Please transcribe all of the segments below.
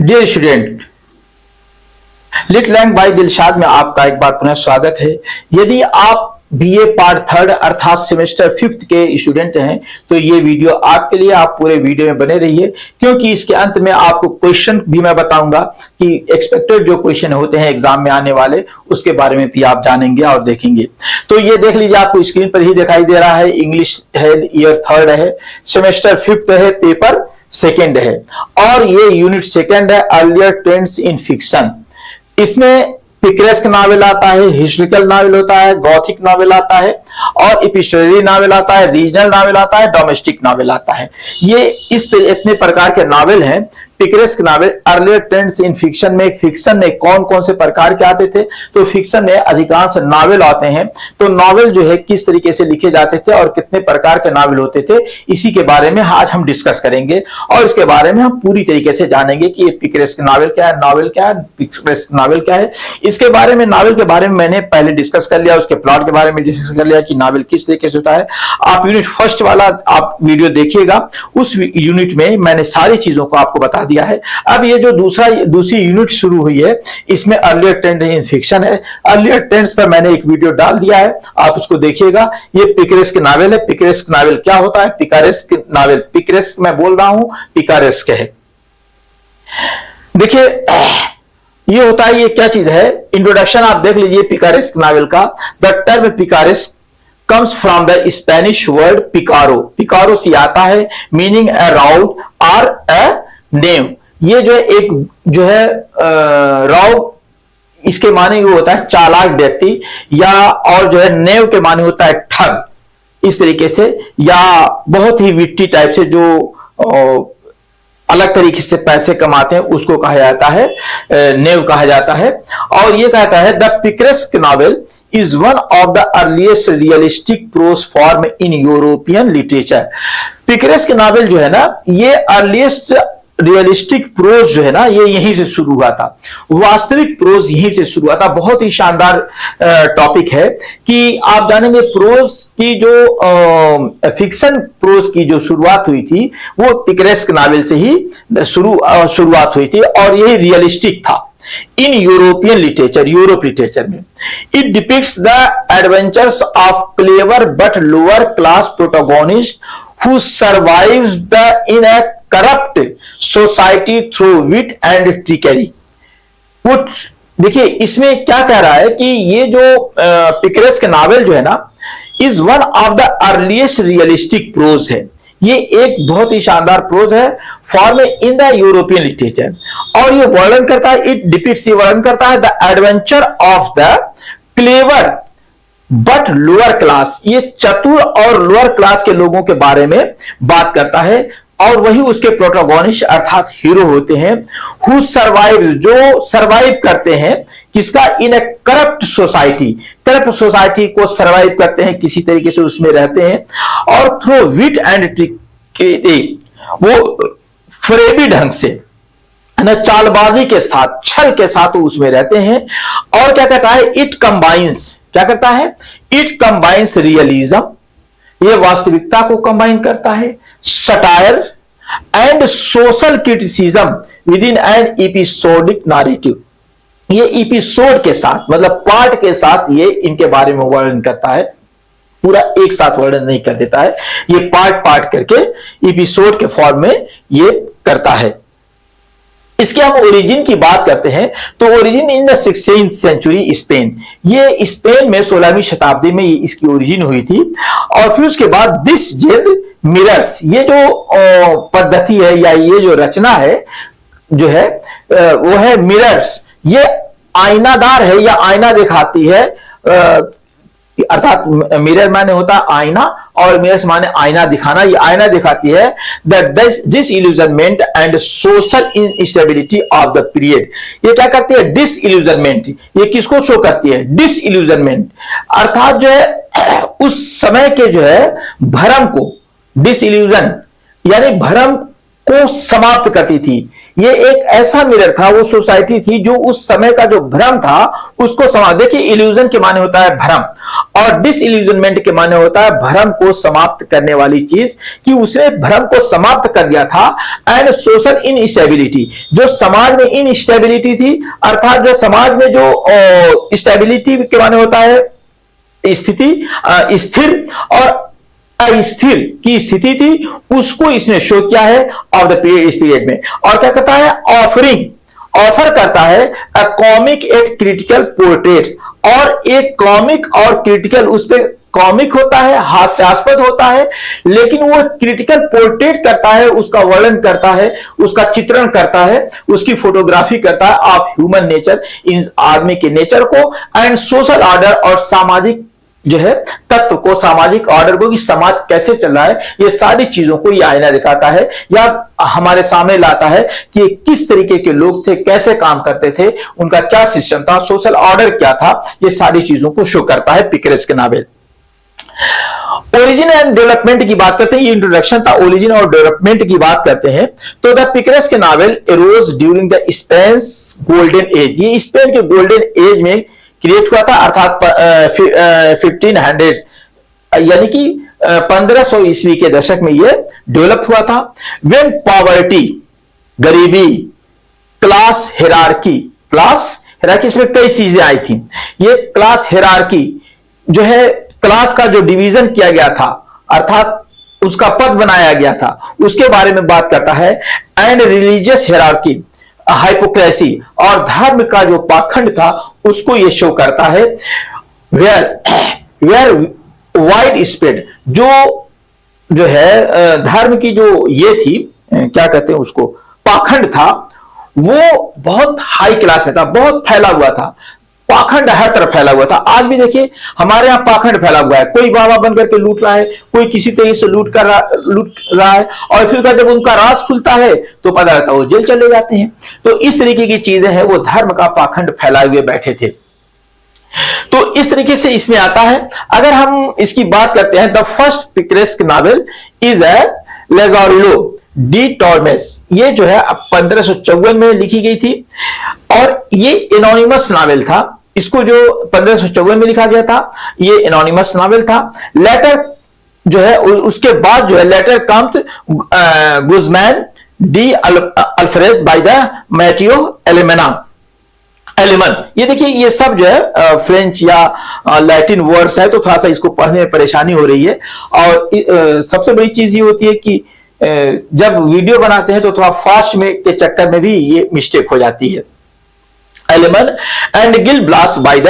Dear student, lit lang by Dilshad में आपका एक बार पुनः स्वागत है। यदि आप बीए पार्ट थर्ड अर्थात सेमेस्टर फिफ्थ के स्टूडेंट हैं तो ये वीडियो आपके लिए, आप पूरे वीडियो में बने रहिए, क्योंकि इसके अंत में आपको क्वेश्चन भी मैं बताऊंगा कि एक्सपेक्टेड जो क्वेश्चन होते हैं एग्जाम में आने वाले, उसके बारे में भी आप जानेंगे और देखेंगे। तो ये देख लीजिए, आपको स्क्रीन पर ही दिखाई दे रहा है। इंग्लिश है, ईयर थर्ड है, सेमेस्टर फिफ्थ है, पेपर सेकेंड है और ये यूनिट सेकेंड है, अर्लियर ट्रेंड्स इन फिक्शन। इसमें पिकरेस्क नावल आता है, हिस्ट्रिकल नावल होता है, गॉथिक नावल आता है और एपिस्टोलरी नावल आता है, रीजनल नावल आता है, डोमेस्टिक नावल आता है। ये इतने प्रकार के नावल हैं। Picaresque novel, earlier trends in fiction में फिक्शन में कौन कौन से प्रकार के आते थे, तो फिक्शन में अधिकांश नावल आते हैं। तो नावल जो है किस तरीके से लिखे जाते थे और कितने प्रकार के नावल होते थे, इसी के बारे में आज हम डिस्कस करेंगे और इसके बारे में हम पूरी तरीके से जानेंगे कि ये पिकरेस्क नावल क्या है, नावल क्या है, पिकरेस्क नावल क्या है। इसके बारे में, नावल के बारे में मैंने पहले डिस्कस कर लिया, उसके प्लॉट के बारे में डिस्कस कर लिया कि नावल किस तरीके से होता है। आप यूनिट फर्स्ट वाला आप वीडियो देखिएगा, उस यूनिट में मैंने सारी चीजों को आपको बता दिया है। अब ये जो दूसरी यूनिट शुरू हुई है, इसमें अर्लियर ट्रेंड इन फिक्शन है। अर्लियर ट्रेंड्स पर मैंने एक वीडियो डाल दिया है, आप उसको देखिएगा। ये पिकरेस्क नावल है। पिकरेस्क नावल क्या होता है? पिकारेस्क नावल, पिकरेस्क मैं बोल रहा हूं, पिकारेस्क है। देखिए ये होता है, ये क्या चीज है, इंट्रोडक्शन आप देख लीजिए पिकारेस्क नावल का। The term picaresque comes from the Spanish word picaro. Picaro से आता है, meaning a route or a knave. ये जो है एक जो है राव, इसके माने ये होता है चालाक व्यक्ति, या और जो है नेव के माने होता है ठग, इस तरीके से, या बहुत ही विट्टी टाइप से जो अलग तरीके से पैसे कमाते हैं, उसको कहा जाता है नेव कहा जाता है। और ये कहता है the picaresque novel is one of the earliest realistic prose form in European literature. Picaresque novel जो है ना, ये अर्लीस्ट रियलिस्टिक प्रोज जो है ना, ये यहीं से शुरू हुआ था। वास्तविक प्रोज यहीं से शुरू हुआ था। बहुत ही शानदार टॉपिक है कि आप जानेंगे प्रोज की जो फिक्शन प्रोज की जो शुरुआत हुई थी, वो पिकरेस्क नावल से ही शुरुआत हुई थी और यही रियलिस्टिक था in European literature, Europe literature में। It depicts the adventures of clever but lower class protagonist who survives the in a corrupt society through wit and trickery. देखिए इसमें क्या कह रहा है कि ये जो पिकरेस्क नावल जो है ना, is one of the earliest realistic prose है। ये एक बहुत ही शानदार प्रोज है, form in the European literature. और ये वर्णन करता है, इट डिपिक्ट्स, ये वर्णन करता है the adventure of the clever but lower class, ये चतुर और लोअर क्लास के लोगों के बारे में बात करता है। और वही उसके प्रोटोगोनिस्ट अर्थात हीरो होते हैं, हु सर्वाइव, जो सर्वाइव करते हैं किसका, इन ए करप्ट सोसाइटी, करप्ट सोसाइटी को सर्वाइव करते हैं, किसी तरीके से उसमें रहते हैं। और थ्रू विट एंड ट्रिकरी, वो फरेबी ढंग से न चालबाजी के साथ, छल के साथ उसमें रहते हैं। और क्या कहता है, इट कंबाइंस, क्या करता है, इट कंबाइंस रियलिज्म, ये वास्तविकता को कंबाइन करता है, satire and social criticism with in an episodic narrative. ये एपिसोड के साथ, मतलब पार्ट के साथ ये इनके बारे में वर्णन करता है, पूरा एक साथ वर्णन नहीं कर देता है, ये पार्ट पार्ट करके एपिसोड के फॉर्म में ये करता है। इसके हम ओरिजिन की बात करते हैं तो origin in the 16th century Spain, ये स्पेन में 16वीं शताब्दी में इसकी ओरिजिन हुई थी। और फिर उसके बाद दिस जेनर मिरर्स, ये जो पद्धति है या ये जो रचना है जो है वो है मिरर्स, ये आईनादार है या आईना दिखाती है, अर्थात मिरर माने होता है आईना और मिरर्स माने आईना दिखाना, ये आईना दिखाती है the disillusionment and social instability of the period. ये क्या करती है, डिसइल्यूजनमेंट, ये किसको शो करती है, डिसइल्यूजनमेंट, अर्थात जो है उस समय के जो है भ्रम को, डिसइल्यूजन यानी भ्रम को समाप्त करती थी। ये एक ऐसा मिरर था, वो सोसाइटी थी जो उस समय का जो भ्रम था उसको समाप्त, देखिए इल्यूजन के माने होता है भ्रम, और डिसइल्यूजनमेंट के माने होता है भ्रम को समाप्त करने वाली चीज, कि उसने भ्रम को समाप्त कर दिया था। एंड सोशल इनस्टेबिलिटी, जो समाज में इनस्टेबिलिटी थी, अर्थात जो समाज में जो स्टेबिलिटी के माने होता है स्थिति, स्थिर और अस्थिर की स्थिति थी, उसको इसने शो किया है ऑफ द पीरियड, इस पीरियड में। और क्या कहता है, ऑफर करता है a comic eight critical portraits, और एक कॉमिक और क्रिटिकल, उस पे कॉमिक होता है, हास्यास्पद होता है, लेकिन वो क्रिटिकल पोर्ट्रेट करता है, उसका वर्णन करता है, उसका चित्रण करता है, उसकी फोटोग्राफी करता है ऑफ ह्यूमन नेचर, इन आदमी के नेचर को, एंड सोशल ऑर्डर, और सामाजिक जो है तत्व को, सामाजिक ऑर्डर को, कि समाज कैसे चल रहा है, ये सारी चीजों को ये आईना दिखाता है या हमारे सामने लाता है कि किस तरीके के लोग थे, कैसे काम करते थे, उनका क्या सिस्टम था, सोशल ऑर्डर क्या था, ये सारी चीजों को शो करता है पिकरेस्क नॉवेल। ओरिजिन एंड डेवलपमेंट की बात करते हैं, ये इंट्रोडक्शन था, ओरिजिन और डेवलपमेंट की बात करते हैं तो the picaresque novel arose during the Spain golden age, ये स्पेन के गोल्डन एज में क्रिएट हुआ था, अर्थात 1500 यानी कि 1500 ईस्वी के दशक में ये डेवलप हुआ था। व्हेन पॉवर्टी, गरीबी, क्लास हिरार्की, इसमें कई चीजें आई थी। ये क्लास हिरार्की जो है, क्लास का जो डिवीजन किया गया था, अर्थात उसका पद बनाया गया था, उसके बारे में बात करता है। एंड रिलीजियस हिरार्की, हाइपोक्रेसी, और धर्म का जो पाखंड था उसको ये शो करता है। वेयर वाइड स्प्रेड, जो है धर्म की जो ये थी, क्या कहते हैं उसको, पाखंड था, वो बहुत हाई क्लास में था, बहुत फैला हुआ था, पाखंड हर तरफ फैला हुआ था। आज भी देखिए हमारे यहां पाखंड फैला हुआ है, कोई बाबा बन करके लूट रहा है, कोई किसी तरीके से लूट रहा है, और फिर जब उनका राज खुलता है तो पता लगता है वो जेल चले जाते हैं। तो इस तरीके की चीजें हैं, वो धर्म का पाखंड फैलाए हुए बैठे थे। तो इस तरीके से इसमें आता है। अगर हम इसकी बात करते हैं, the first picaresque novel is a Lazarillo de Tormes, ये जो है 1554 में लिखी गई थी, और ये एनोनिमस नॉवेल था। इसको जो 1554 में लिखा गया था, ये एनोनिमस नॉवेल था। लेटर जो है, उसके बाद जो है later comes Guzman de Alfred by the Mateo Aleman. ये देखिए, ये सब जो है फ्रेंच या लैटिन वर्ड्स है, तो थोड़ा सा इसको पढ़ने में परेशानी हो रही है। और सबसे बड़ी चीज ये होती है कि जब वीडियो बनाते हैं तो थोड़ा फास्ट में के चक्कर में भी ये मिस्टेक हो जाती है। Aleman and Gil Blas by the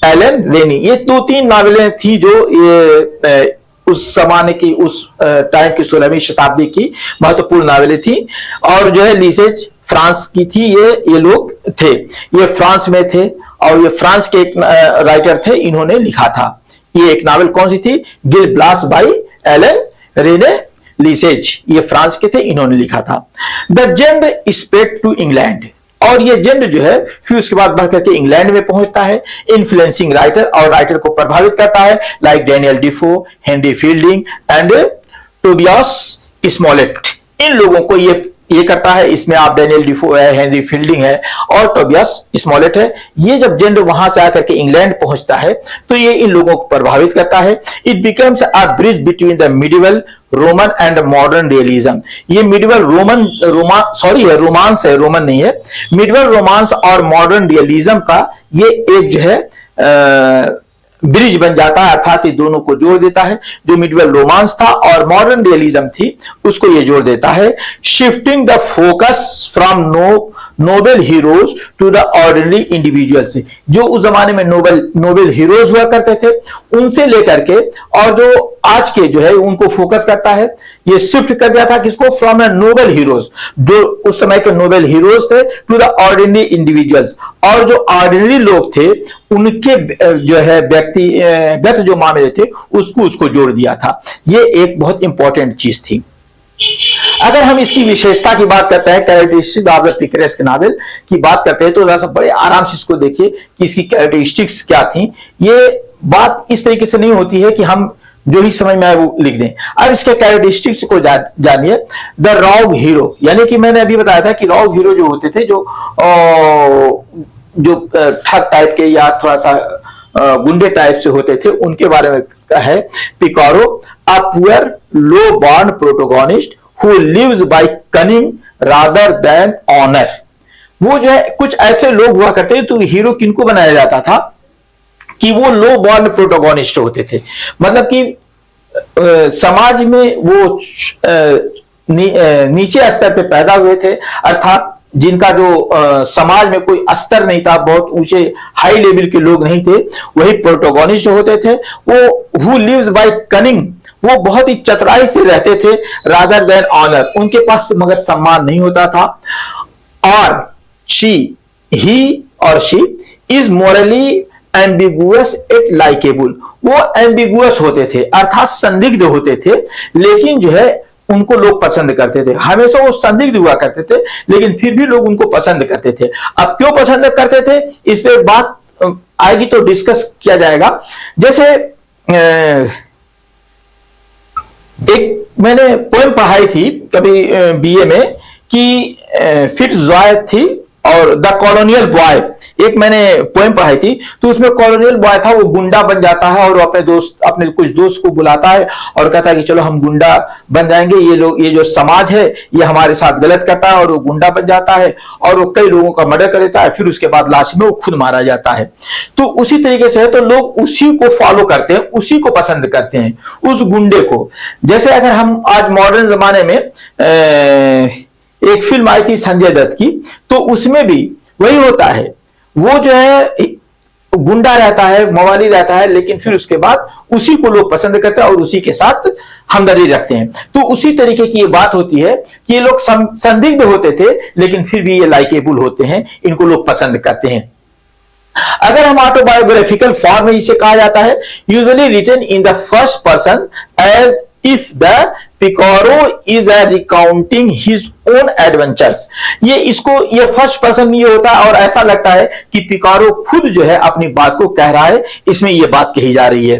Alain René, ये 2-3 नावेलें थी जो ये उस जमाने की, उस टाइम की 16वीं शताब्दी की महत्वपूर्ण नावेलें थी। और जो है लीसेज फ्रांस की थी, ये लोग थे, ये फ्रांस में थे, और ये फ्रांस के एक राइटर थे, इन्होंने लिखा था। ये एक नावल कौन सी थी, Gil Blas by Alain René Lesage, ये फ्रांस के थे, इन्होंने लिखा था। The genre spread to England, और ये जेंड जो है फिर उसके बाद बढ़कर के इंग्लैंड में पहुंचता है, इन्फ्लुएंसिंग राइटर, और राइटर को प्रभावित करता है, like Daniel Defoe, Henry Fielding and Tobias Smollett. इन लोगों को ये करता है। इसमें आप डैनियल डिफो है, हेनरी फील्डिंग है और टोबियास स्मॉलेट है। ये जब जेंड वहां से आकर के इंग्लैंड पहुंचता है तो ये इन लोगों को प्रभावित करता है। It becomes a bridge between the medieval Roman and modern realism. ये मिडिवल रोमांस है, रोमन नहीं है, मिडिवल रोमांस और मॉडर्न रियलिज्म का ये एक जो है ब्रिज बन जाता है, अर्थात ये दोनों को जोड़ देता है। जो मिडिवल रोमांस था और मॉडर्न रियलिज्म थी उसको ये जोड़ देता है। Shifting the focus from noble heroes to the ordinary individuals, जो उस जमाने में नोबेल हीरोज हुआ करते थे उनसे लेकर के, और जो आज के जो है उनको फोकस करता है। ये शिफ्ट कर दिया था किसको, फ्रॉम द नोबेल हीरोज, जो उस समय के नोबेल हीरोज थे, टू द ऑर्डिनरी इंडिविजुअल्स, और जो ऑर्डिनरी लोग थे उनके जो है व्यक्तिगत जो मामले थे उसको जोड़ दिया था। ये एक बहुत इंपॉर्टेंट चीज थी। अगर हम इसकी विशेषता की बात करते हैं, characteristic of the picaresque novel की बात करते हैं, तो जरा सा बड़े आराम से इसको देखिए कि इसकी कैरेक्टरिस्टिक्स क्या थी। ये बात इस तरीके से नहीं होती है कि हम जो ही समझ में आए वो लिख दें। अब इसके कैरेक्टरिस्टिक्स को जानिए। द रॉग हीरो, यानी कि मैंने अभी बताया था कि रॉग हीरो जो होते थे, जो ठग टाइप के या थोड़ा सा गुंडे टाइप से होते थे उनके बारे में है। Picaro a poor low born protagonist who lives by cunning rather than honour. वो जो है कुछ ऐसे लोग हुआ करते थे, तो हीरो किनको बनाया जाता था कि वो लो बॉर्न प्रोटोगोनिस्ट होते थे, मतलब कि समाज में वो नीचे स्तर पे पैदा हुए थे, अर्थात जिनका जो समाज में कोई स्तर नहीं था, बहुत ऊंचे हाई लेवल के लोग नहीं थे, वही प्रोटोगोनिस्ट होते थे। वो हु लिव्स बाय कनिंग, वो बहुत ही चतुराई से रहते थे, रादर देन ऑनर, उनके पास मगर सम्मान नहीं होता था। और शी, ही और she is morally ambiguous at likeable, वो एम्बिगुअस होते थे अर्थात संदिग्ध होते थे, लेकिन जो है उनको लोग पसंद करते थे। हमेशा वो संदिग्ध हुआ करते थे लेकिन फिर भी लोग उनको पसंद करते थे। अब क्यों पसंद करते थे इस पे बात आएगी तो डिस्कस किया जाएगा। जैसे एक मैंने पोएम पढ़ाई थी कभी बीए में कि फिट्जरॉय थी और द कॉलोनियल बॉय, एक मैंने पोएम पढ़ाई थी, तो उसमें कॉलोनियल बॉय था, वो गुंडा बन जाता है और अपने कुछ दोस्त को बुलाता है और कहता है कि चलो हम गुंडा बन जाएंगे, ये लोग, ये जो समाज है ये हमारे साथ गलत करता है, और वो गुंडा बन जाता है और वो कई लोगों का मर्डर कर देता है, फिर उसके बाद लास्ट में वो खुद मारा जाता है। तो उसी तरीके से है, तो लोग उसी को फॉलो करते हैं, उसी को पसंद करते हैं, उस गुंडे को। जैसे अगर हम आज मॉडर्न जमाने में एक फिल्म आई थी संजय दत्त की, तो उसमें भी वही होता है, वो जो है गुंडा रहता है, मवाली रहता है, लेकिन फिर उसके बाद उसी को लोग पसंद करते हैं और उसी के साथ हमदर्दी रखते हैं। तो उसी तरीके की ये बात होती है कि ये लोग संदिग्ध होते थे लेकिन फिर भी ये लाइकेबल होते हैं, इनको लोग पसंद करते हैं। अगर हम ऑटोबायोग्राफिकल फॉर्म में इसे कहा जाता है, usually written in the first person as if the picaro is recounting his own adventures. ये फर्स्ट पर्सन ये होता है और ऐसा लगता है कि पिकारो खुद जो है अपनी बात को कह रहा है, इसमें ये बात कही जा रही है।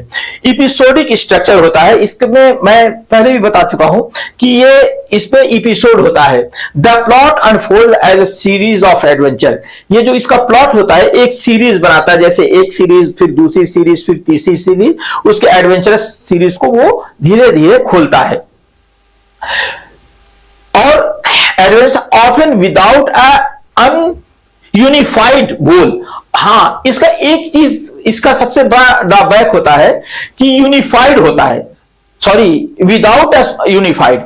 एपिसोडिक स्ट्रक्चर होता है, इसमें मैं पहले भी बता चुका हूं कि ये इसमें एपिसोड होता है। The plot unfold as a series of adventure, ये जो इसका प्लॉट होता है एक सीरीज बनाता है, जैसे एक सीरीज, फिर दूसरी सीरीज, फिर तीसरी सीरीज, उसके एडवेंचरस सीरीज को वो धीरे धीरे खोलता है। और एडवेंचर ऑफन विदाउट अनयूनिफाइड गोल। हाँ, इसका एक चीज, इसका सबसे बड़ा ड्रॉबैक होता है कि यूनिफाइड होता है, सॉरी विदाउट यूनिफाइड।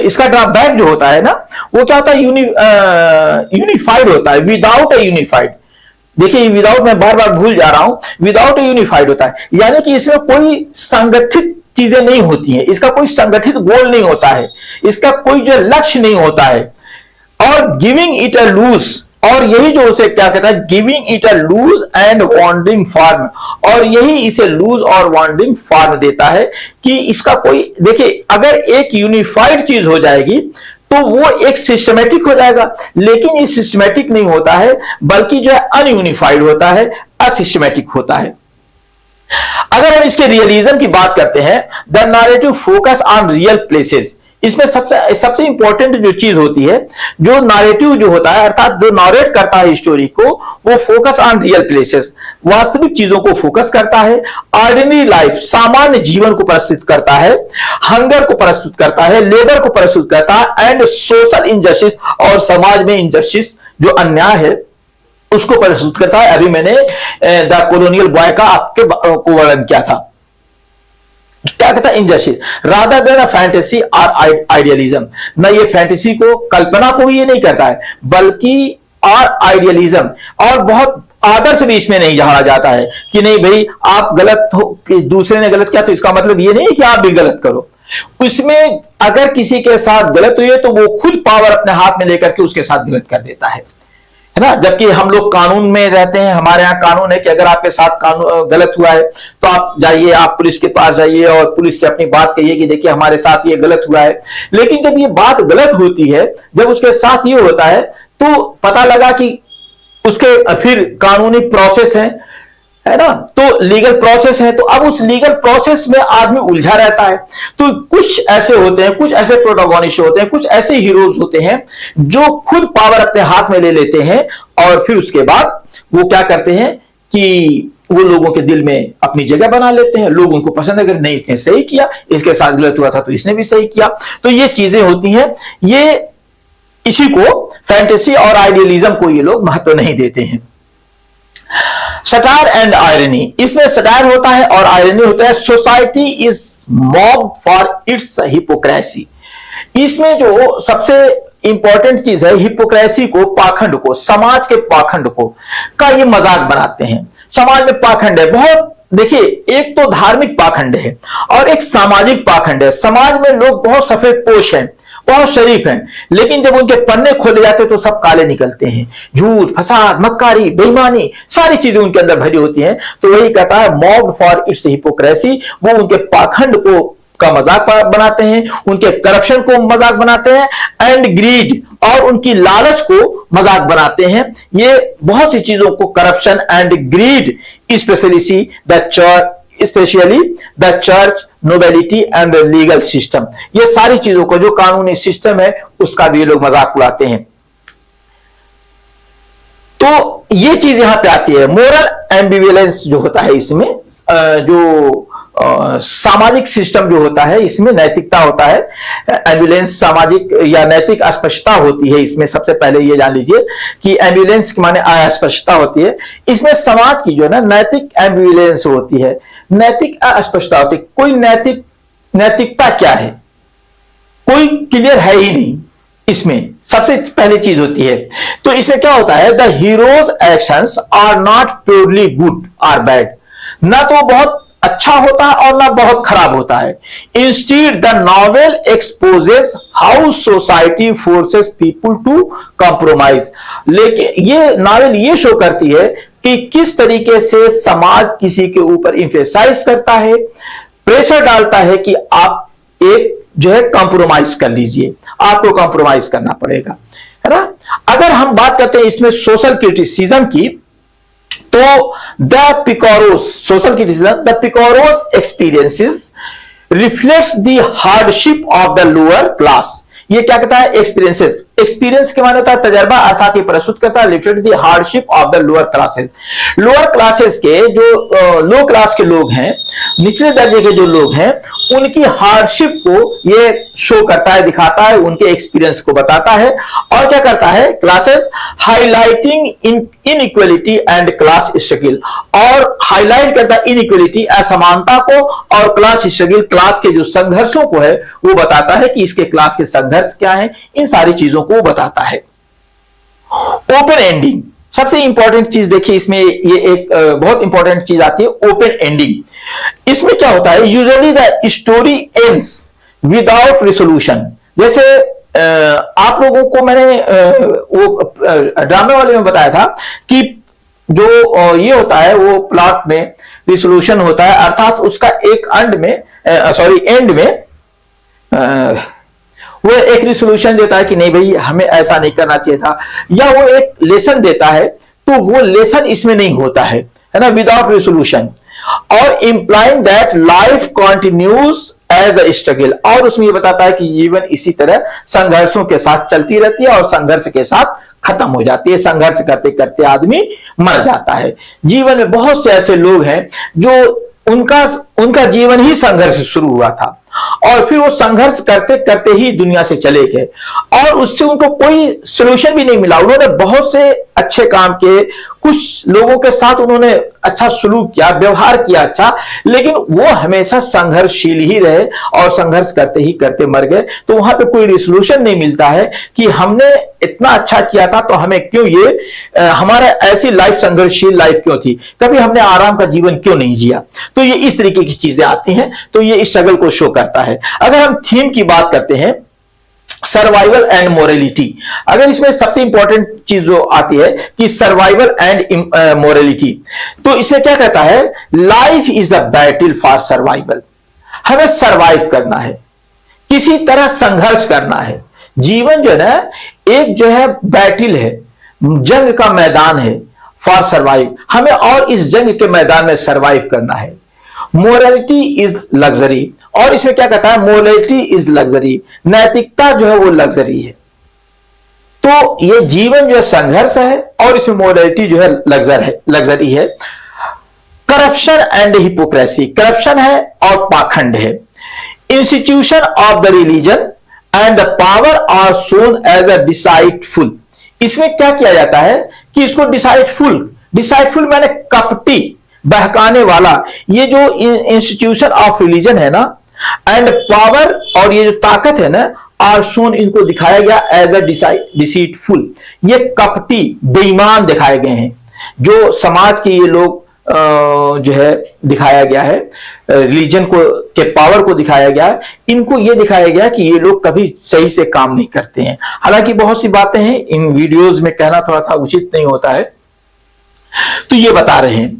इसका ड्रॉबैक जो होता है ना, वो क्या होता है, यूनिफाइड होता है, विदाउट ए यूनिफाइड। देखिए विदाउट मैं बार बार भूल जा रहा हूं, विदाउट ए यूनिफाइड होता है, यानी कि इसमें कोई संगठित चीजें नहीं होती हैं, इसका कोई संगठित गोल नहीं होता है, इसका कोई जो लक्ष्य नहीं होता है। और गिविंग इट अ लूज, और यही जो उसे क्या कहता है, giving it a loose and wandering form, और यही इसे लूज और वॉन्डरिंग फॉर्म देता है कि इसका कोई, देखिए अगर एक यूनिफाइड चीज हो जाएगी तो वो एक सिस्टमेटिक हो जाएगा, लेकिन ये सिस्टमेटिक नहीं होता है, बल्कि जो है अनयूनिफाइड होता है, असिस्टमेटिक होता है। अगर हम इसके रियलिज्म की बात करते हैं, the narrative focus on real places, इसमें सबसे इंपॉर्टेंट जो चीज होती है, जो नैरेटिव जो होता है, अर्थात जो नरेट करता है स्टोरी को, वो फोकस ऑन रियल प्लेसेस, वास्तविक चीजों को फोकस करता है। ऑर्डिनरी लाइफ, सामान्य जीवन को प्रस्तुत करता है, हंगर को प्रस्तुत करता है, लेबर को प्रस्तुत करता है, एंड सोशल इनजस्टिस, और समाज में इनजस्टिस जो अन्याय है उसको प्रस्तुत करता है। अभी मैंने द कॉलोनियल बॉय का आपके को वर्णन किया था, क्या कहता है, इनजस्टिस रादर देन अ फैंटेसी और आइडियलिज्म। ना ये फैंटेसी को, कल्पना को ये नहीं करता है, बल्कि और आइडियलिज्म, और बहुत आदर्श भी इसमें नहीं झाड़ा जाता है कि नहीं भाई आप गलत हो, कि दूसरे ने गलत किया तो इसका मतलब ये नहीं कि आप भी गलत करो। उसमें अगर किसी के साथ गलत हुई है तो वो खुद पावर अपने हाथ में लेकर के उसके साथ गलत कर देता है ना। जबकि हम लोग कानून में रहते हैं, हमारे यहाँ कानून है कि अगर आपके साथ कानून गलत हुआ है तो आप जाइए, आप पुलिस के पास जाइए और पुलिस से अपनी बात कहिए कि देखिए हमारे साथ ये गलत हुआ है। लेकिन जब ये बात गलत होती है, जब उसके साथ ये होता है, तो पता लगा कि उसके फिर कानूनी प्रोसेस है ना, तो लीगल प्रोसेस है, तो अब उस लीगल प्रोसेस में आदमी उलझा रहता है। तो कुछ ऐसे होते हैं, कुछ ऐसे प्रोटोगोनिस्ट होते हैं, कुछ ऐसे हीरोज होते हैं जो खुद पावर अपने हाथ में ले लेते हैं और फिर उसके बाद वो क्या करते हैं कि वो लोगों के दिल में अपनी जगह बना लेते हैं, लोग उनको पसंद है, अगर नहीं इसने सही किया, इसके साथ गलत हुआ था तो इसने भी सही किया। तो ये चीजें होती हैं, ये इसी को फैंटेसी और आइडियलिज्म को ये लोग महत्व नहीं देते हैं। सटायर एंड आयरनी, इसमें सटायर होता है और आयरनी होता है। Society is mob for its hypocrisy, इसमें जो सबसे इंपॉर्टेंट चीज है हिपोक्रेसी को, पाखंड को, समाज के पाखंड को का ये मजाक बनाते हैं। समाज में पाखंड है बहुत, देखिए एक तो धार्मिक पाखंड है और एक सामाजिक पाखंड है। समाज में लोग बहुत सफेद पोश हैं, बहुत शरीफ हैं, लेकिन जब उनके पन्ने खोले जाते तो सब काले निकलते हैं। झूठ, फसाद, मक्कारी, बेईमानी, सारी चीजें उनके अंदर भरी होती हैं। तो वही कहता है मॉब फॉर इट्स हिपोक्रेसी, वो उनके पाखंड को का मजाक बनाते हैं, उनके करप्शन को मजाक बनाते हैं, एंड ग्रीड, और उनकी लालच को मजाक बनाते हैं। ये बहुत सी चीजों को, corruption and greed, specially the church, nobility and the legal system, ये सारी चीजों को, जो कानूनी सिस्टम है उसका भी ये लोग मजाक उड़ाते हैं। तो ये चीज यहां पे आती है। मोरल एम्बिवेलेंस जो होता है इसमें, जो सामाजिक सिस्टम जो होता है इसमें नैतिकता होता है। एम्बुलेंस सामाजिक या नैतिक अस्पष्टता होती है इसमें। सबसे पहले ये जान लीजिए कि एम्बुलेंस के माने अस्पष्टता होती है, इसमें समाज की जो है ना नैतिक एम्बुलेंस होती है, नैतिक अस्पष्टता होती है। कोई नैतिकता क्या है, कोई क्लियर है ही नहीं इसमें, सबसे पहली चीज होती है। तो इसमें क्या होता है, the heroes actions are not purely good और बैड, ना तो बहुत अच्छा होता है और ना बहुत खराब होता है। Instead the novel exposes how society forces people to compromise, लेकिन ये नॉवेल ये शो करती है कि किस तरीके से समाज किसी के ऊपर इंफेसाइज करता है, प्रेशर डालता है कि आप एक जो है कॉम्प्रोमाइज कर लीजिए, आपको कॉम्प्रोमाइज करना पड़ेगा, है ना। अगर हम बात करते हैं इसमें सोशल क्रिटिसिज्म की, तो the picaros, social criticism, the picaros experiences reflects the hardship of the lower class. ये क्या कहता है, एक्सपीरियंसेस, एक्सपीरियंस के माने होता है तजर्बा, अर्थात ये प्रस्तुत करता है reflect the hardship of the lower classes. Lower classes के जो लो क्लास के लोग हैं, निचले दर्जे के जो लोग हैं, उनकी हार्डशिप को ये शो करता है, दिखाता है, उनके एक्सपीरियंस को बताता है। और क्या करता है, classes highlighting inequality and class struggle, और हाईलाइट करता है इनइक्वालिटी, असमानता को, और क्लास स्ट्रगल, क्लास के जो संघर्षों को है वो बताता है कि इसके क्लास के संघर्ष क्या है, इन सारी चीजों को बताता है। ओपन एंडिंग, सबसे इंपॉर्टेंट चीज देखिए इसमें, ये एक बहुत इंपॉर्टेंट चीज आती है, ओपन एंडिंग। इसमें क्या होता है, usually the story ends without resolution. जैसे आप लोगों को मैंने वो ड्रामे वाले में बताया था कि जो ये होता है वो प्लॉट में रिसोल्यूशन होता है, अर्थात उसका एक एंड में वो एक रिसोल्यूशन देता है कि नहीं भाई हमें ऐसा नहीं करना चाहिए था, या वो एक लेसन देता है, तो वो लेसन इसमें नहीं होता है ना, विदाउट रिसोल्यूशन। और implying that life continues as a struggle, और उसमें ये बताता है कि जीवन इसी तरह संघर्षों के साथ चलती रहती है और संघर्ष के साथ खत्म हो जाती है। संघर्ष करते करते आदमी मर जाता है। जीवन में बहुत से ऐसे लोग हैं जो उनका जीवन ही संघर्ष शुरू हुआ था और फिर वो संघर्ष करते करते ही दुनिया से चले गए और उससे उनको कोई सोल्यूशन भी नहीं मिला। उन्होंने बहुत से अच्छे काम किए, कुछ लोगों के साथ उन्होंने अच्छा सलूक किया, व्यवहार किया अच्छा, लेकिन वो हमेशा संघर्षशील ही रहे और संघर्ष करते ही करते मर गए। तो वहां पे कोई रिसोल्यूशन नहीं मिलता है कि हमने इतना अच्छा किया था तो हमें क्यों ये हमारा ऐसी लाइफ संघर्षशील लाइफ क्यों थी, कभी हमने आराम का जीवन क्यों नहीं जिया। तो ये इस तरीके की चीजें आती हैं, तो ये इस स्ट्रगल को शो करता है। अगर हम थीम की बात करते हैं, सर्वाइवल एंड मोरलिटी, अगर इसमें सबसे इंपॉर्टेंट चीज जो आती है कि सर्वाइवल एंड मोरलिटी, तो इसमें क्या कहता है, life is a battle for survival. हमें सर्वाइव करना है, किसी तरह संघर्ष करना है। जीवन जो है ना एक जो है बैटल है, जंग का मैदान है फॉर सर्वाइव। हमें और इस जंग के मैदान में सर्वाइव करना है। मोरलिटी इज लग्जरी, और इसमें क्या कहता है, मोरलिटी इज लग्जरी, नैतिकता जो है वो लग्जरी है। तो ये जीवन जो है संघर्ष है और इसमें मोरलिटी जो है लग्जरी है। करप्शन एंड हिपोक्रेसी, करप्शन है और पाखंड है। Institution of the religion and the power are shown as a deceitful. इसमें क्या किया जाता है कि इसको डिसाइटफुल मैंने कपटी, बहकाने वाला, ये जो इंस्टीट्यूशन ऑफ रिलीजन है ना, एंड पावर, और ये जो ताकत है ना, आर शोन, इनको दिखाया गया एज अ डिसीटफुल, ये कपटी, बेईमान दिखाए गए हैं। जो समाज के ये लोग जो है दिखाया गया है, रिलीजन को के पावर को दिखाया गया है, इनको ये दिखाया गया कि ये लोग कभी सही से काम नहीं करते हैं। हालांकि बहुत सी बातें हैं इन वीडियोस में कहना थोड़ा सा उचित नहीं होता है, तो ये बता रहे हैं।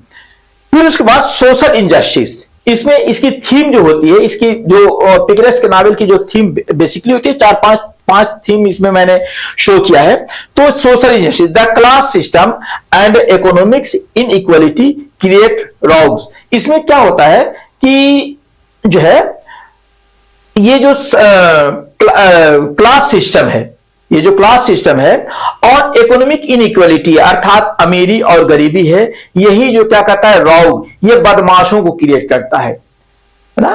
फिर उसके बाद सोशल इंजस्टिस, इसमें इसकी थीम जो होती है, इसकी जो पिकरेस्क नॉवेल की जो थीम बेसिकली होती है, चार पांच थीम इसमें मैंने शो किया है। तो social injustice, the class system and economics inequality create rogues. इसमें क्या होता है कि जो है ये जो क्लास सिस्टम है, ये जो क्लास सिस्टम है और इकोनॉमिक इनइक्वालिटी अर्थात अमीरी और गरीबी है, यही जो क्या करता है, रॉग, ये बदमाशों को क्रिएट करता है ना,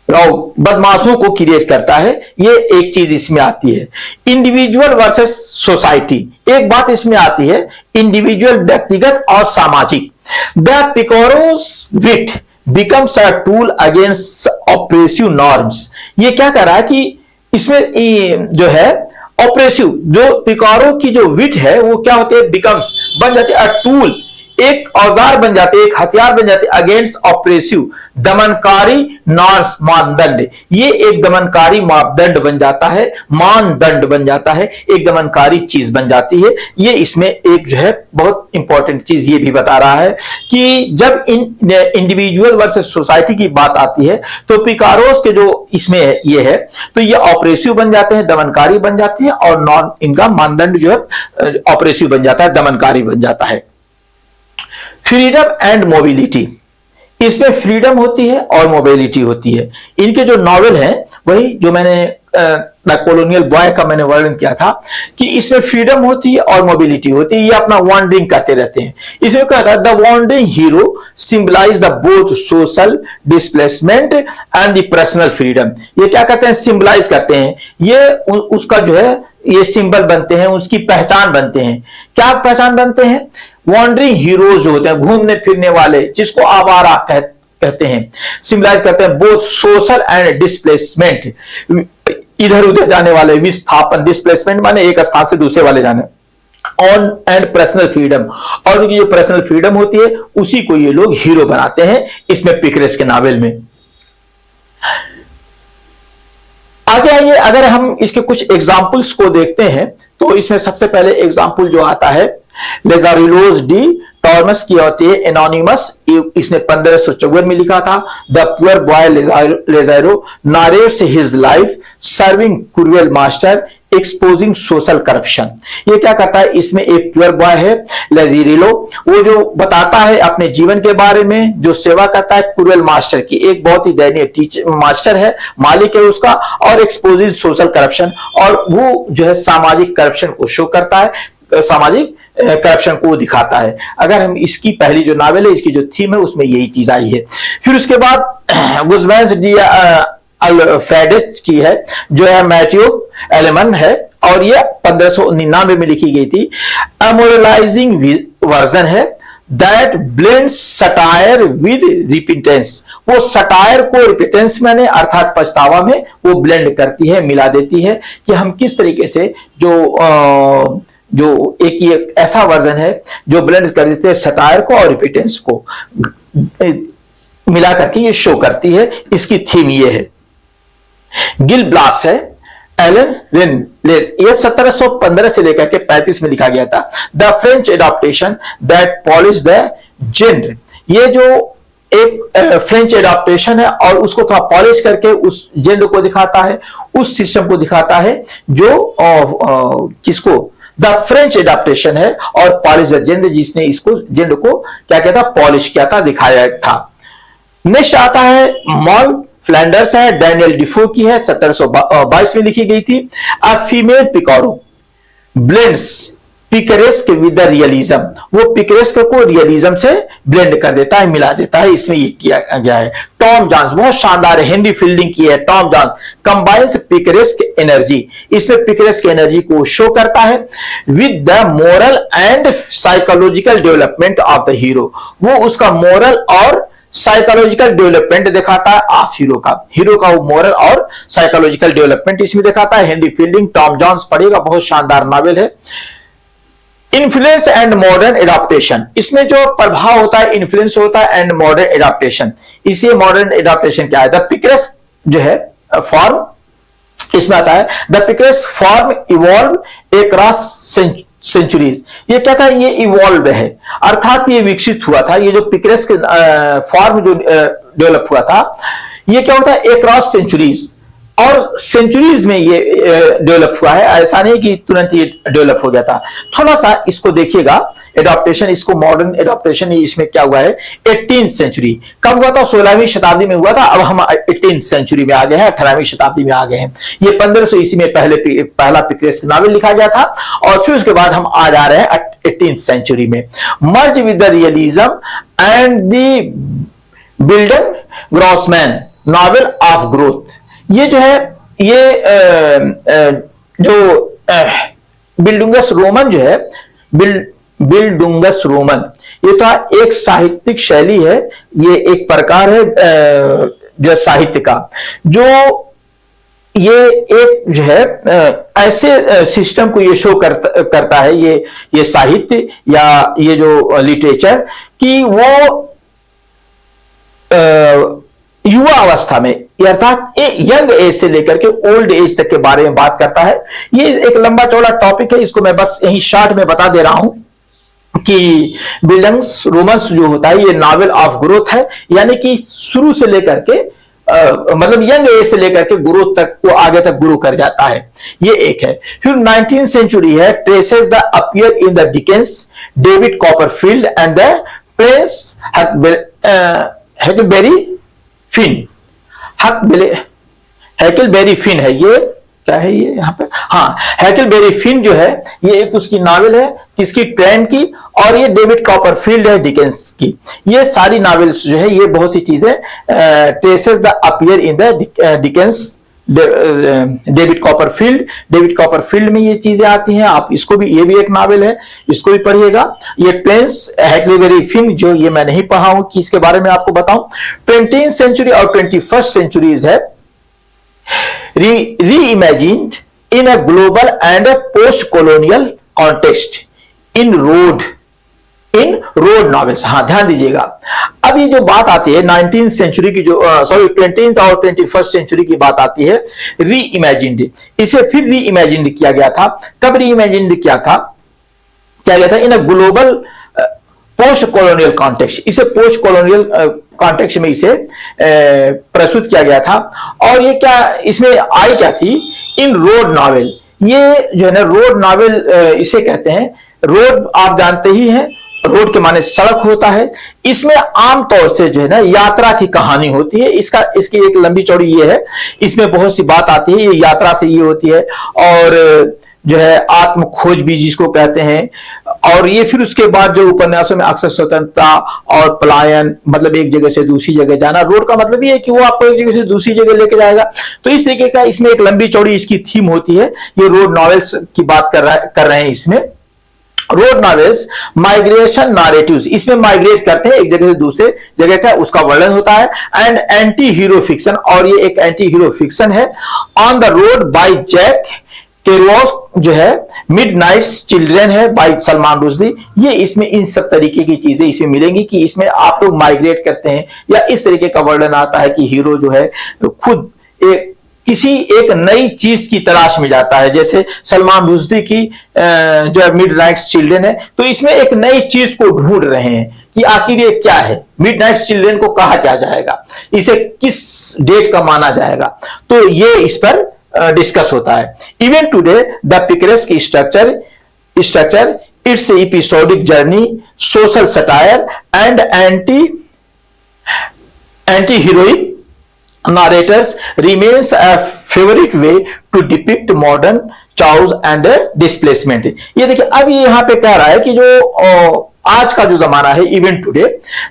रॉग बदमाशों को क्रिएट करता है। ये एक चीज इसमें आती है। इंडिविजुअल वर्सेस सोसाइटी, एक बात इसमें आती है, इंडिविजुअल व्यक्तिगत और सामाजिक। The picaro's wit becomes a tool against oppressive norms. ये क्या कर रहा है कि इसमें जो है ऑपरेसिव, जो पिकारो की जो विट है वो क्या होते हैं, बिकम्स, बन जाते हैं, अ टूल, एक औजार बन जाते, एक हथियार बन जाते, अगेंस्ट ऑपरेसिव, दमनकारी नॉर्म्स, मानदंड। ये एक दमनकारी मापदंड बन जाता है, मानदंड बन जाता है, एक दमनकारी चीज बन जाती है। ये इसमें एक जो है बहुत इंपॉर्टेंट चीज ये भी बता रहा है कि जब इंडिविजुअल वर्सेस सोसाइटी की बात आती है तो पिकारोस के जो इसमें ये है, तो ये ऑपरेसिव बन जाते हैं, दमनकारी बन जाते हैं, और नॉन, इनका मानदंड जो है ऑपरेसिव बन जाता है, दमनकारी बन जाता है। फ्रीडम एंड मोबिलिटी, इसमें फ्रीडम होती है और मोबिलिटी होती है। इनके जो नॉवेल हैं वही जो मैंने द कॉलोनियल बॉय का मैंने वर्णन किया था कि इसमें फ्रीडम होती है और मोबिलिटी होती है, ये अपना वॉन्डरिंग करते रहते हैं। इसमें क्या था, the wandering hero symbolize the both social displacement and the personal freedom. ये क्या करते हैं, सिंबलाइज करते हैं, ये उसका जो है ये सिंबल बनते हैं, उसकी पहचान बनते हैं। क्या पहचान बनते हैं, वॉन्डरिंग हीरोज जो होते हैं, घूमने फिरने वाले, जिसको आवारा कहते हैं, सिंबलाइज करते हैं बोथ सोशल एंड डिस्प्लेसमेंट, इधर उधर जाने वाले, विस्थापन, डिस्प्लेसमेंट माने एक स्थान से दूसरे वाले जाने, ऑन एंड पर्सनल फ्रीडम, और उनकी जो पर्सनल फ्रीडम होती है उसी को ये लोग हीरो बनाते हैं इसमें पिकरेस्क के नॉवेल में। आगे आइए, अगर हम इसके कुछ एग्जाम्पल्स को देखते हैं तो इसमें सबसे पहले एग्जाम्पल जो आता है लेजारिलोस डी टॉर्मस की होती है, एनोनिमस, इसने 1554 में लिखा था। The poor boy Lazaro narrates his life serving cruel master exposing social corruption. ये क्या करता है, इसमें एक पुअर बॉय है लेजारिलो, वो जो बताता है अपने जीवन के बारे में, जो सेवा करता है क्रूएल मास्टर की, एक बहुत ही दयनीय टीचर मास्टर है, मालिक है उसका, और एक्सपोजिंग सोशल करप्शन, और वो जो है सामाजिक करप्शन को शो करता है, सामाजिक करप्शन को दिखाता है। अगर हम इसकी पहली जो नावल है, इसकी जो थीम है, उसमें यही चीज आई है। फिर उसके बाद गुज़मैन डी अल्फ्रेडिस की है, जो है मैथ्यू एलेमन है, और ये 1599 में लिखी गई थी। अमोरलाइजिंग वर्जन है दैट ब्लेंड्स सटायर विद रिपिटेंस। वो सटायर को रिपिटेंस मैंने अर्थात पछतावा में वो ब्लेंड करती है, मिला देती है कि हम किस तरीके से जो एक ये ऐसा वर्जन है जो ब्लेंड कर देते हैं सटायर को और रिपिटेंस को मिला करके ये शो करती है। इसकी थीम ये है। गिल ब्लास है, एलन रेनलेस, ये 1715 से लेकर के 35 में लिखा गया था। The French adaptation that polish the gender, ये जो एक फ्रेंच एडाप्टेशन है और उसको थोड़ा पॉलिश करके उस जेंडर को दिखाता है, उस सिस्टम को दिखाता है जो किसको, द फ्रेंच एडाप्टेशन है, और पॉलिश द जेंडर, जिसने इसको जेंडर को क्या कहता, पॉलिश किया था, दिखाया था। नेक्स्ट आता है मॉल फ्लैंडर्स है, डैनियल डिफो की है, 1722 में लिखी गई थी। A female picaro blends picaresque with the realism, वो पिकरेस्क को रियलिज्म से ब्लेंड कर देता है, मिला देता है, इसमें ये किया गया है। टॉम जॉन्स बहुत शानदार है, हेनरी फील्डिंग की है। टॉम जॉन्स कंबाइंस पिकरेस्क एनर्जी, इसमें पिकरेस्क एनर्जी को शो करता है with the moral and psychological development of the hero, वो उसका मोरल और साइकोलॉजिकल डेवलपमेंट दिखाता है आप हीरो का वो मोरल और साइकोलॉजिकल डेवलपमेंट इसमें दिखाता है। हेनरी फील्डिंग, टॉम जॉन्स पढ़ेगा, बहुत शानदार नॉवेल है। इन्फ्लुएंस एंड मॉडर्न एडाप्टेशन, इसमें जो प्रभाव होता है इन्फ्लुएंस होता है एंड मॉडर्न एडाप्टेशन, इसे मॉडर्न एडाप्टेशन क्या है? द पिकरेस्क जो है फॉर्म इसमें आता है, the picaresque form evolve across centuries, ये क्या था? ये इवॉल्व है, अर्थात ये विकसित हुआ था, ये जो पिकरेस्क फॉर्म जो डेवलप हुआ था, ये क्या होता है? अक्रॉस सेंचुरीज, और सेंचुरीज में ये डेवलप हुआ है, ऐसा नहीं कि तुरंत ये डेवलप हो गया था। थोड़ा सा इसको देखिएगा एडॉप्टेशन, इसको मॉडर्न एडॉप्टेशन इसमें क्या हुआ है? 18वीं सेंचुरी, कब हुआ था? 16वीं शताब्दी में हुआ था, अब हम 18वीं सेंचुरी में आ गए हैं, 18वीं शताब्दी में आ गए हैं। ये 1500 ईस्वी में पहला पिकरेस्क नॉवेल लिखा गया था, और फिर उसके बाद हम आ जा रहे हैं 18वीं सेंचुरी में। Merge with the realism and the bildungsroman novel of growth, ये जो है ये जो बिल्डुंगस रोमन जो है, बिल्डुंगस रोमन, ये तो एक साहित्यिक शैली है, ये एक प्रकार है जो साहित्य का, जो ये एक जो है ऐसे सिस्टम को ये शो करता है, ये साहित्य या ये जो लिटरेचर कि वो युवा अवस्था में, अर्थात यंग एज से लेकर के ओल्ड एज तक के बारे में बात करता है। ये एक लंबा चौड़ा टॉपिक है, इसको मैं बस यही शॉर्ट में बता दे रहा हूं कि बिल्डंग्स रोमन्स जो होता है ये नॉवेल ऑफ ग्रोथ है, यानी कि शुरू से लेकर के मतलब यंग एज से लेकर के ग्रोथ तक को आगे तक ग्रो कर जाता है, ये एक है। फिर 19वीं सेंचुरी है, traces the appear in the Dickens, David Copperfield and the prince Huckleberry Finn, Huckleberry Finn है, ये क्या है ये यहाँ पे? हाँ, हैकलबेरी फिन जो है ये एक उसकी नॉवेल है, किसकी? ट्रेन की, और ये डेविड कॉपरफील्ड है डिकेंस की। ये सारी नॉवेल्स जो है ये बहुत सी चीजें traces the appear in the Dickens, David Copperfield में ये चीजें आती हैं। आप इसको भी, ये भी एक नॉवेल है, इसको भी पढ़िएगा। ये प्रिंस हैकलबेरी फिन जो ये मैं नहीं पढ़ा हूं कि इसके बारे में आपको बताऊं। 20वीं सेंचुरी और 21st सेंचुरीज है, reimagined in a global and a post-colonial context in road novels। हाँ, ध्यान दीजिएगा। अब ये जो बात आती है 19वीं सेंचुरी की, जो 20th और 21st सेंचुरी की बात आती है, रीइमेजिन्ड, इसे फिर रीइमेजिन्ड किया गया था। कब रीइमेजिन्ड किया था? In a global post colonial context, इसे पोस्ट कॉलोनियल कॉन्टेक्स्ट में इसे प्रस्तुत किया गया था। और ये क्या इसमें आई क्या थी? इन रोड नॉवेल, ये जो है ना रोड नॉवेल इसे कहते हैं। रोड आप जानते ही हैं, रोड के माने सड़क होता है। इसमें आमतौर से जो है ना यात्रा की कहानी होती है। इसकी एक लंबी चौड़ी ये है, इसमें बहुत सी बात आती है, ये यात्रा से ये होती है, और जो है आत्म खोज भी जिसको कहते हैं। और ये फिर उसके बाद जो उपन्यासों में अक्सर स्वतंत्रता और पलायन, मतलब एक जगह से दूसरी जगह जाना। रोड का मतलब ये है कि वो आपको एक जगह से दूसरी जगह लेके जाएगा। तो इस तरीके का इसमें एक लंबी चौड़ी इसकी थीम होती है। ये रोड नॉवेल्स की बात कर रहे हैं इसमें। रोड नॉवेल्स माइग्रेशन नैरेटिव्स, इसमें माइग्रेट करते हैं एक जगह से दूसरे जगह का, उसका वर्णन होता है। एंड एंटी हीरो फिक्शन, और ये एक एंटी हीरो फिक्शन है। On the road by Jack Kerouac जो है, मिडनाइट्स चिल्ड्रन है बाय सलमान रुश्दी। ये इसमें इन सब तरीके की चीजें इसमें मिलेंगी कि इसमें आप लोग माइग्रेट करते हैं, या इस तरीके का वर्णन आता है कि हीरो जो है खुद किसी एक नई चीज की तलाश में जाता है। जैसे सलमान रुश्दी की जो है मिडनाइट्स चिल्ड्रन है, तो इसमें एक नई चीज को ढूंढ रहे हैं कि आखिर ये क्या है, मिडनाइट्स चिल्ड्रन को कहा क्या जाएगा, इसे किस डेट का माना जाएगा। तो ये इस पर डिस्कस होता है। Even today the picaresque structure its episodic journey, social satire and anti heroic narrators remains a favorite way to depict modern chaos and displacement. ये देखिए, अब ये यहां पे कह रहा है कि जो आज का जो जमाना है, इवन टुडे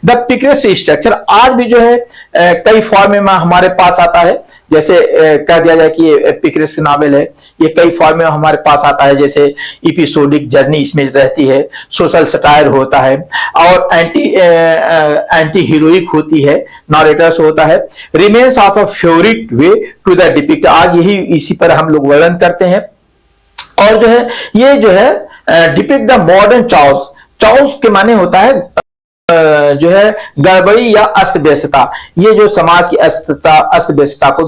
द पिकरेस्ट स्ट्रक्चर, आज भी जो है कई फॉर्म में हमारे पास आता है। जैसे कह दिया जाए कि ये पिकरेस्ट नॉवेल है, ये कई फॉर्म में हमारे पास आता है, जैसे एपिसोडिक जर्नी इसमें रहती है, सोशल सटायर होता है, और एंटी हीरोइक होती है, नॉरेटर्स होता है, remains of a favourite way to the depict, आज यही इसी पर हम लोग वर्णन करते हैं। और जो है ये जो है depict the modern chaos, chaos के माने होता है जो है गड़बड़ी या अस्त व्यस्तता, ये जो समाज की अस्त व्यस्तता को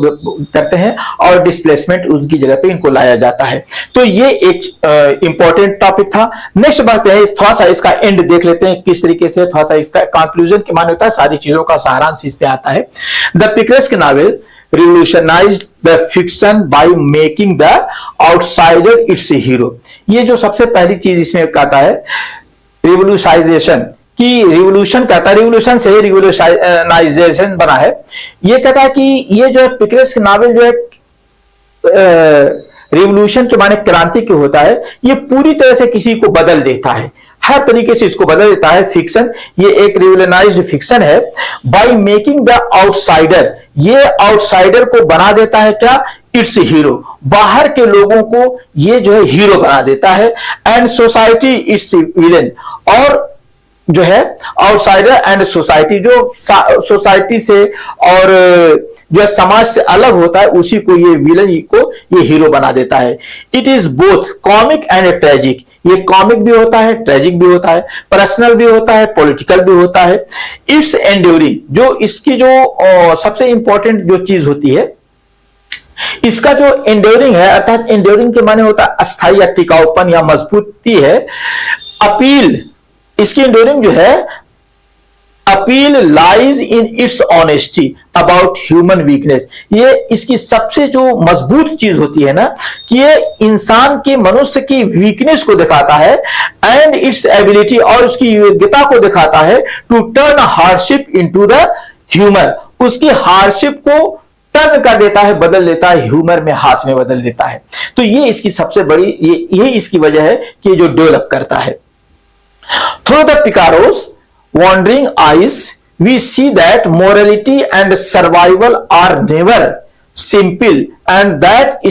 करते हैं, और डिस्प्लेसमेंट उनकी जगह पे इनको लाया जाता है। तो ये एक इंपॉर्टेंट टॉपिक था। नेक्स्ट बढ़ते हैं, थोड़ा सा इसका एंड देख लेते हैं किस तरीके से, थोड़ा सा इसका कंक्लूजन के माने होता है, सारी चीजों का सारांश इस पे आता है। The picaresque novel revolutionized the fiction by making the outsider its hero। ये जो सबसे पहली चीज इसमें कहता है रिवोल्यूशनाइजेशन, कि रिवोल्यूशन कहता है, रिवोल्यूशन से रिवोल्यूशनाइजेशन बना है। ये कहता है कि ये जो पिकरेस्क नॉवेल जो है रिवोल्यूशन के माने क्रांति के होता है, ये पूरी तरह से किसी को बदल देता है, हर तरीके से इसको बदल देता है। फिक्शन, ये एक रिवोल्यूशनाइज्ड फिक्शन है। बाय मेकिंग द आउटसाइडर, ये आउटसाइडर को बना देता है क्या, इट्स हीरो, बाहर के लोगों को ये जो है हीरो बना देता है। एंड सोसाइटी इट्स विलेन, और जो है आउटसाइडर एंड सोसाइटी, जो सोसाइटी से और जो समाज से अलग होता है, उसी को ये विलन को ये हीरो बना देता है। It is both comic and tragic, ये कॉमिक भी होता है, ट्रेजिक भी होता है, पर्सनल भी होता है, पॉलिटिकल भी होता है। इट्स एंड्योरिंग, जो इसकी जो सबसे इंपॉर्टेंट जो चीज होती है, इसका जो एंड्योरिंग है, अर्थात एंड्योरिंग के माने होता है अस्थायी या टिकाऊपन या मजबूती है। अपील, इसकी एंड्योरिंग जो है, appeal lies in its honesty about human weakness, ये इसकी सबसे जो मजबूत चीज होती है ना, कि ये इंसान के, मनुष्य की वीकनेस को दिखाता है, एंड इट्स एबिलिटी, और उसकी योग्यता को दिखाता है, to turn hardship into the humour, उसकी हार्डशिप को टर्न कर देता है, बदल देता है, ह्यूमर में, हास्य में बदल देता है। तो ये इसकी सबसे बड़ी, ये इसकी वजह है कि जो डेवलप करता है। Through the Picaro's wandering eyes, we see that morality and survival are never simple, and that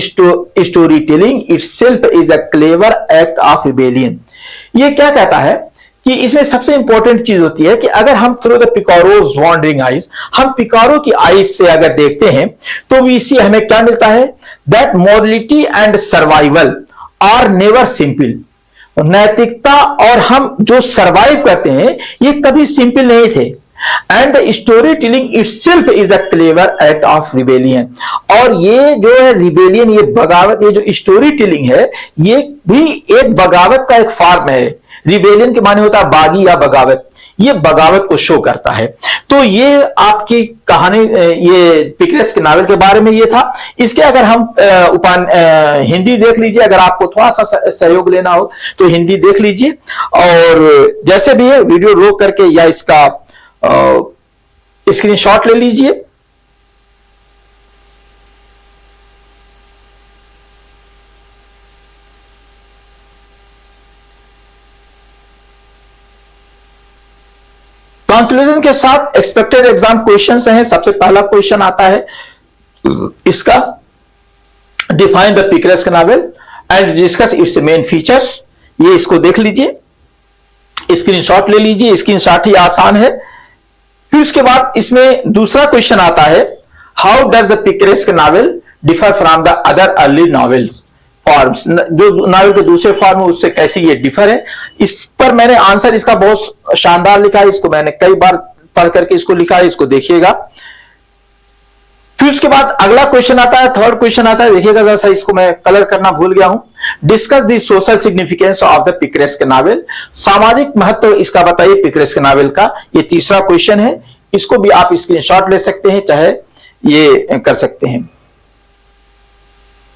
storytelling itself is a clever act of rebellion। ये क्या कहता है कि इसमें सबसे इंपॉर्टेंट चीज होती है कि अगर हम थ्रू द पिकारोज वॉन्डरिंग आइज, हम पिकारो की आइज से अगर देखते हैं, तो वी सी, हमें क्या मिलता है, that morality and survival are never simple, नैतिकता और हम जो सरवाइव करते हैं, ये कभी सिंपल नहीं थे। And the story telling itself is a clever act of rebellion, और ये जो है रिबेलियन, ये बगावत, ये जो स्टोरी टेलिंग है, ये भी एक बगावत का एक फॉर्म है। रिबेलियन के माने होता है बागी या बगावत, ये बगावत को शो करता है। तो ये आपकी कहानी, ये पिकरेस्क के नावल के बारे में ये था। इसके अगर हम हिंदी देख लीजिए, अगर आपको थोड़ा सा सहयोग लेना हो तो हिंदी देख लीजिए, और जैसे भी है वीडियो रोक करके या इसका स्क्रीनशॉट ले लीजिए। कंक्लूजन के साथ एक्सपेक्टेड एग्जाम क्वेश्चंस हैं। सबसे पहला क्वेश्चन आता है इसका, define the picaresque novel and discuss its main features. ये इसको देख लीजिए, स्क्रीनशॉट ले लीजिए, स्क्रीनशॉट ही आसान है। फिर उसके बाद इसमें दूसरा क्वेश्चन आता है, how does the picaresque novel differ from the other early novels forms, जो नॉवेल के दूसरे फॉर्म है उससे कैसे ये डिफर है। इस पर मैंने आंसर इसका बहुत शानदार लिखा है, इसको मैंने कई बार पढ़ करके इसको लिखा है, इसको देखिएगा। फिर उसके बाद अगला क्वेश्चन आता है, थर्ड क्वेश्चन आता है, देखिएगा जरा सा, इसको मैं कलर करना भूल गया हूं। Discuss the social significance of the picaresque novel, सामाजिक महत्व इसका बताइए पिकरेस्क नॉवेल का। ये तीसरा क्वेश्चन है, इसको भी आप स्क्रीनशॉट ले सकते हैं, चाहे ये कर सकते हैं।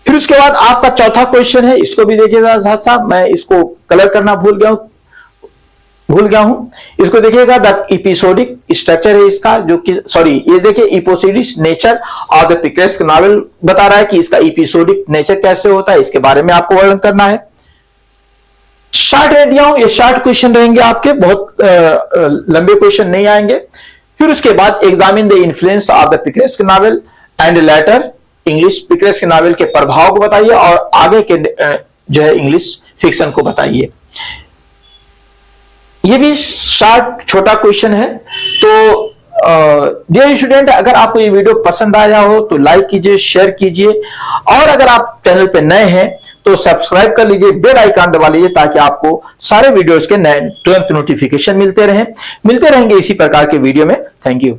फिर उसके बाद आपका चौथा क्वेश्चन है, इसको भी देखिएगा साहब, मैं इसको कलर करना भूल गया हूं, भूल गया हूं। इसको देखिएगा, द एपिसोडिक स्ट्रक्चर है इसका, जो कि सॉरी ये देखिए episodic nature of the picaresque novel बता रहा है कि इसका एपिसोडिक नेचर कैसे होता है, इसके बारे में आपको वर्णन करना है। शॉर्ट में दिया हूं, ये शॉर्ट क्वेश्चन रहेंगे आपके, बहुत लंबे क्वेश्चन नहीं आएंगे। फिर उसके बाद examine the influence of the picaresque novel and later English, picaresque novel के प्रभाव को बताइए और आगे के जो है इंग्लिश फिक्शन को बताइए। ये भी शॉर्ट छोटा क्वेश्चन है। तो डियर स्टूडेंट, अगर आपको ये वीडियो पसंद आया हो तो लाइक कीजिए, शेयर कीजिए, और अगर आप चैनल पे नए हैं तो सब्सक्राइब कर लीजिए, बेल आइकन दबा लीजिए, ताकि आपको सारे वीडियोस के नए तुरंत नोटिफिकेशन मिलते रहेंगे इसी प्रकार के वीडियो में। Thank you.